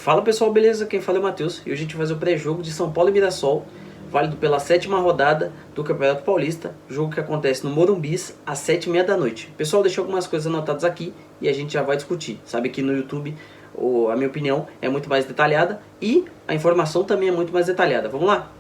Fala pessoal, beleza? Quem fala é o Matheus e hoje a gente vai fazer o pré-jogo de São Paulo e Mirassol, válido pela 7ª rodada do Campeonato Paulista, jogo que acontece no Morumbis às 7h30 da noite. Pessoal, deixei algumas coisas anotadas aqui e a gente já vai discutir. Sabe que no YouTube a minha opinião é muito mais detalhada e a informação também é muito mais detalhada. Vamos lá?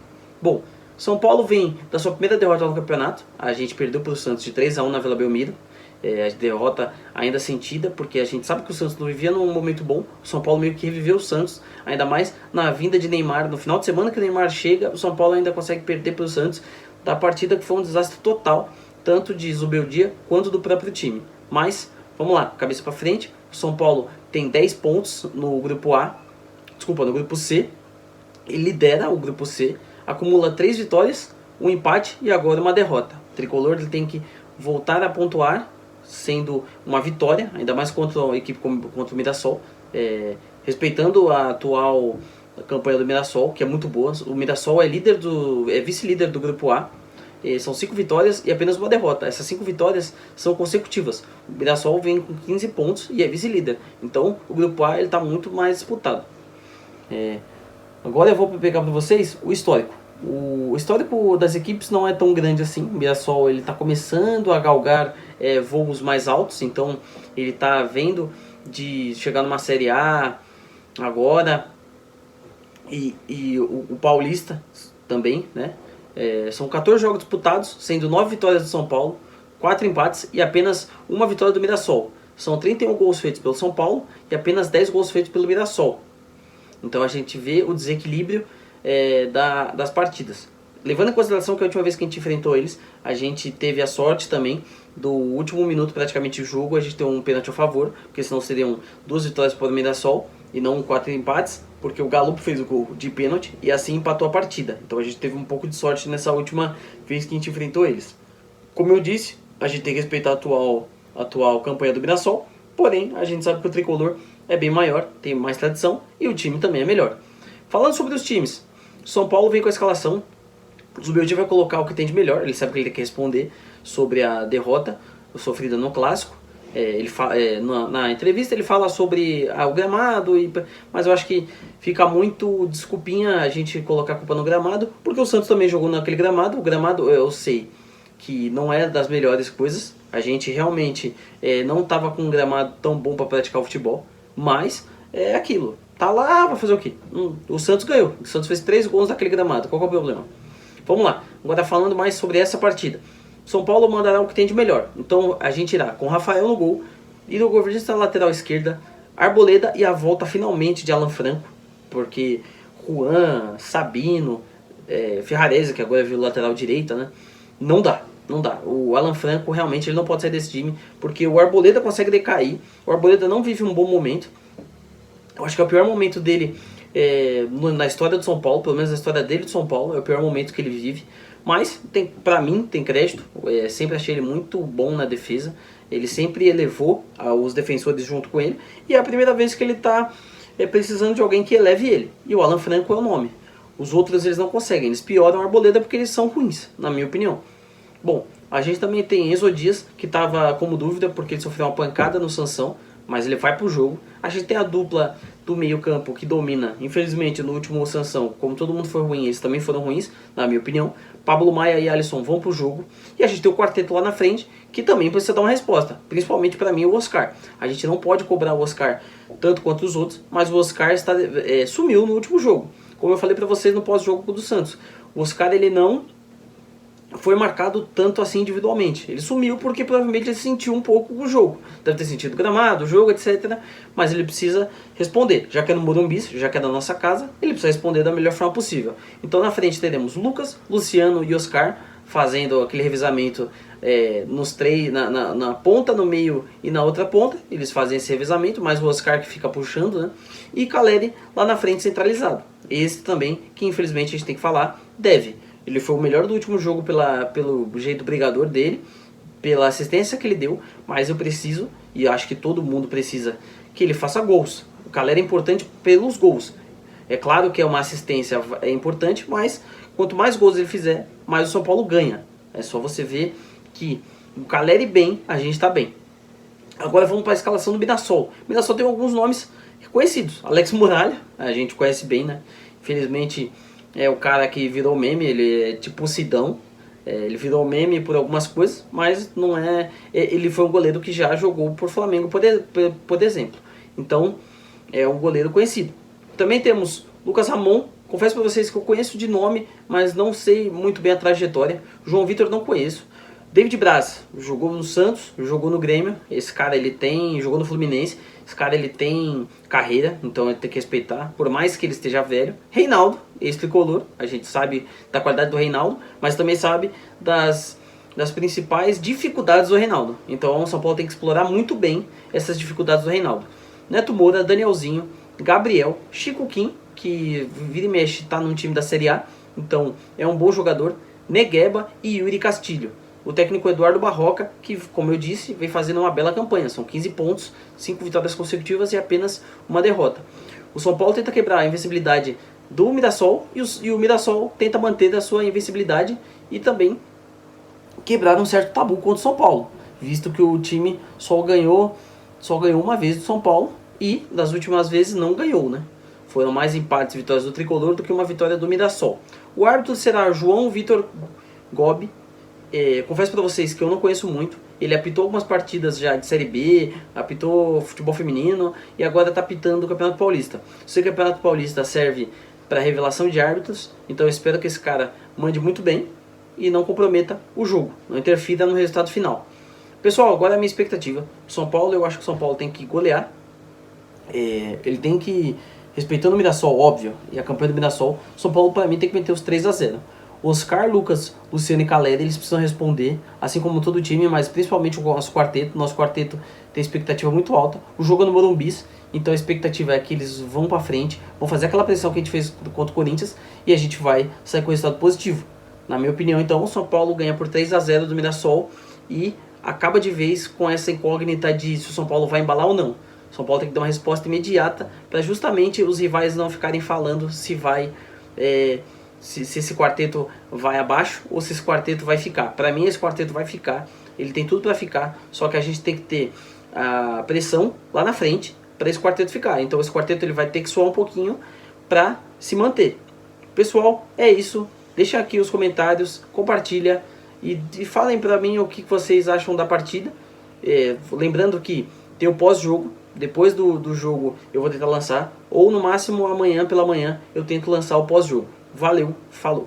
Bom, São Paulo vem da sua primeira derrota no campeonato. A gente perdeu para o Santos de 3-1 na Vila Belmiro. A derrota ainda sentida, porque a gente sabe que o Santos não vivia num momento bom. O São Paulo meio que reviveu o Santos, ainda mais na vinda de Neymar. No final de semana que o Neymar chega, o São Paulo ainda consegue perder para o Santos, da partida que foi um desastre total, tanto de Zubeldia quanto do próprio time. Mas, vamos lá, cabeça para frente. O São Paulo tem 10 pontos no grupo no grupo C. Ele lidera o grupo C, acumula 3 vitórias, um empate e agora uma derrota. O tricolor ele tem que voltar a pontuar, sendo uma vitória, ainda mais contra a equipe contra o Mirassol, respeitando a atual campanha do Mirassol, que é muito boa. O Mirassol é vice-líder do grupo A, são 5 vitórias e apenas uma derrota. Essas 5 vitórias são consecutivas. O Mirassol vem com 15 pontos e é vice-líder, então o grupo A está muito mais disputado. Agora eu vou pegar para vocês o histórico. O histórico das equipes não é tão grande assim. O Mirassol está começando a galgar voos mais altos, então ele está vendo de chegar numa Série A agora, e o Paulista também, né? São 14 jogos disputados, sendo 9 vitórias do São Paulo, 4 empates e apenas uma vitória do Mirassol. São 31 gols feitos pelo São Paulo e apenas 10 gols feitos pelo Mirassol. Então a gente vê o desequilíbrio das partidas. Levando em consideração que a última vez que a gente enfrentou eles, a gente teve a sorte também do último minuto praticamente do jogo, a gente ter um pênalti a favor, porque senão seriam 2 vitórias para o Mirassol e não 4 empates, porque o Galo fez o gol de pênalti e assim empatou a partida. Então a gente teve um pouco de sorte nessa última vez que a gente enfrentou eles. Como eu disse, a gente tem que respeitar a atual campanha do Mirassol, porém a gente sabe que o tricolor é bem maior, tem mais tradição e o time também é melhor. Falando sobre os times, São Paulo vem com a escalação. O Zubeldia vai colocar o que tem de melhor. Ele sabe que ele quer responder sobre a derrota sofrida no Clássico. Na entrevista ele fala sobre o gramado, mas eu acho que fica muito desculpinha a gente colocar a culpa no gramado, porque o Santos também jogou naquele gramado. O gramado eu sei que não é das melhores coisas. A gente realmente não estava com um gramado tão bom para praticar o futebol, mas é aquilo. Tá lá, vai fazer o quê? O Santos ganhou. O Santos fez 3 gols naquele gramado. Qual é o problema? Vamos lá. Agora falando mais sobre essa partida. São Paulo mandará o que tem de melhor. Então a gente irá com Rafael no gol. E no governista na lateral esquerda, Arboleda e a volta finalmente de Alan Franco. Porque Juan, Sabino, Ferrarese, que agora virou lateral direita, né? Não dá. O Alan Franco realmente ele não pode sair desse time. Porque o Arboleda consegue decair. O Arboleda não vive um bom momento. Eu acho que é o pior momento dele na história do São Paulo, pelo menos na história dele do São Paulo, é o pior momento que ele vive. Mas, pra mim, tem crédito. Sempre achei ele muito bom na defesa. Ele sempre elevou os defensores junto com ele. E é a primeira vez que ele está precisando de alguém que eleve ele. E o Alan Franco é o nome. Os outros eles não conseguem. Eles pioram a Arboleda porque eles são ruins, na minha opinião. Bom, a gente também tem Enzo Dias, que estava como dúvida porque ele sofreu uma pancada no Sansão, mas ele vai pro jogo. A gente tem a dupla do meio campo que domina. Infelizmente no último Sansão, como todo mundo foi ruim, eles também foram ruins, na minha opinião. Pablo Maia e Alisson vão pro jogo. E a gente tem o quarteto lá na frente, que também precisa dar uma resposta. Principalmente para mim o Oscar. A gente não pode cobrar o Oscar tanto quanto os outros, mas o Oscar sumiu no último jogo. Como eu falei para vocês no pós-jogo do Santos. O Oscar ele não foi marcado tanto assim individualmente. Ele sumiu porque provavelmente ele sentiu um pouco o jogo. Deve ter sentido o gramado, o jogo, etc. Mas ele precisa responder. Já que é no Morumbi, já que é da nossa casa, ele precisa responder da melhor forma possível. Então na frente teremos Lucas, Luciano e Oscar fazendo aquele revezamento nos três, na ponta, no meio e na outra ponta. Eles fazem esse revezamento, mas o Oscar que fica puxando, né? E Caleri lá na frente centralizado. Esse também, que infelizmente a gente tem que falar, deve. Ele foi o melhor do último jogo pelo jeito brigador dele, pela assistência que ele deu, mas eu preciso, e acho que todo mundo precisa, que ele faça gols. O Caleri é importante pelos gols. É claro que uma assistência é importante, mas quanto mais gols ele fizer, mais o São Paulo ganha. É só você ver que o Caleri bem, a gente está bem. Agora vamos para a escalação do Mirassol. O Mirassol tem alguns nomes conhecidos. Alex Muralha, a gente conhece bem, né? Infelizmente é o cara que virou meme, ele é tipo o Sidão. Ele virou meme por algumas coisas, mas não é... Ele foi um goleiro que já jogou por Flamengo, por exemplo. Então, é um goleiro conhecido. Também temos Lucas Ramon. Confesso para vocês que eu conheço de nome, mas não sei muito bem a trajetória. João Vitor não conheço. David Braz, jogou no Santos, jogou no Grêmio. Esse cara ele tem, jogou no Fluminense. Esse cara ele tem carreira, então ele tem que respeitar, por mais que ele esteja velho. Reinaldo, ex-tricolor, a gente sabe da qualidade do Reinaldo, mas também sabe das principais dificuldades do Reinaldo. Então o São Paulo tem que explorar muito bem essas dificuldades do Reinaldo. Neto Moura, Danielzinho, Gabriel, Chico Kim, que vira e mexe está num time da Série A, então é um bom jogador, Negueba e Yuri Castilho. O técnico Eduardo Barroca, que, como eu disse, vem fazendo uma bela campanha. São 15 pontos, 5 vitórias consecutivas e apenas uma derrota. O São Paulo tenta quebrar a invencibilidade do Mirassol e o Mirassol tenta manter a sua invencibilidade e também quebrar um certo tabu contra o São Paulo, visto que o time só ganhou uma vez do São Paulo e das últimas vezes não ganhou, né? Foram mais empates e vitórias do Tricolor do que uma vitória do Mirassol. O árbitro será João Vitor Gobi. Confesso para vocês que eu não conheço muito. Ele apitou algumas partidas já de Série B, apitou futebol feminino e agora está apitando o Campeonato Paulista. Se o Campeonato Paulista serve para revelação de árbitros, então eu espero que esse cara mande muito bem e não comprometa o jogo, não interfira no resultado final. Pessoal, agora é a minha expectativa. São Paulo, eu acho que o São Paulo tem que golear. Ele tem que, respeitando o Mirassol, óbvio, e a campanha do Mirassol, São Paulo para mim tem que meter os 3-0. Oscar, Lucas, Luciano e Caleri, eles precisam responder, assim como todo o time, mas principalmente o nosso quarteto. Nosso quarteto tem expectativa muito alta. O jogo é no Morumbi, então a expectativa é que eles vão pra frente, vão fazer aquela pressão que a gente fez contra o Corinthians e a gente vai sair com resultado positivo. Na minha opinião, então, o São Paulo ganha por 3-0 do Mirassol e acaba de vez com essa incógnita de se o São Paulo vai embalar ou não. O São Paulo tem que dar uma resposta imediata para justamente os rivais não ficarem falando se vai... Se esse quarteto vai abaixo ou se esse quarteto vai ficar. Para mim esse quarteto vai ficar, ele tem tudo para ficar, só que a gente tem que ter a pressão lá na frente para esse quarteto ficar. Então esse quarteto ele vai ter que suar um pouquinho para se manter. Pessoal, é isso. Deixa aqui os comentários, compartilha e falem para mim o que vocês acham da partida. Lembrando que tem o pós-jogo. Depois do jogo eu vou tentar lançar, ou no máximo amanhã pela manhã eu tento lançar o pós-jogo. Valeu, falou!